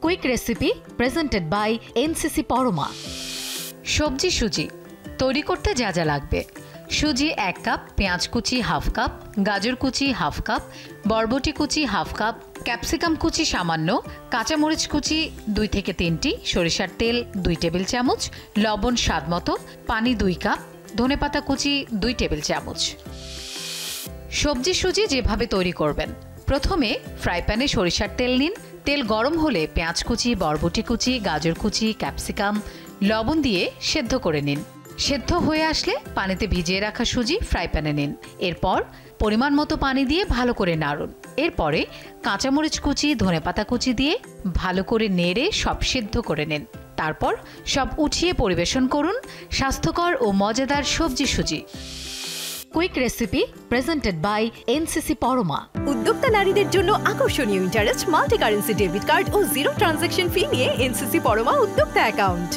Quick recipe presented by NCC Parama. সবজি সুজি তৈরি করতে যা যা লাগবে: সুজি 1 কাপ, পেঁয়াজ কুচি হাফ কাপ, গাজর কুচি হাফ কাপ, বরবটি কুচি হাফ কাপ, ক্যাপসিকাম কুচি সামান্য, কাঁচামরিচ কুচি 2 থেকে 3টি, সরিষার তেল 2 টেবিল চামচ, লবণ স্বাদমতো, পানি 2 কাপ, ধনেপাতা কুচি 2 টেবিল চামচ। সবজি সুজি যেভাবে তৈরি করবেন: প্রথমে ফ্রাই প্যানে সরিষার তেল নিন। তেল গরম হলে পেঁয়াজ কুচি, বরবটি কুচি, গাজর কুচি, ক্যাপসিকাম, লবণ দিয়ে সেদ্ধ করে নিন। সেদ্ধ হয়ে আসলে পানিতে ভিজিয়ে রাখা সুজি ফ্রাই প্যানে নিন। এরপর পরিমাণ মতো পানি দিয়ে ভালো করে নাড়ুন। এরপরে কাঁচামরিচ কুচি, ধনেপাতা কুচি দিয়ে ভালো করে নেড়ে সব সেদ্ধ করে নিন। তারপর সব উঠিয়ে পরিবেশন করুন স্বাস্থ্যকর ও মজাদার সবজি সুজি। Quick recipe presented by NCC Parama. উদ্যোক্তা নারীদের জন্য আকর্ষণীয় interest, multi currency debit card ও 0 ট্রানজ্যাকশন ফি নিয়ে এনসিসি পরমা উদ্যোক্তা অ্যাকাউন্ট।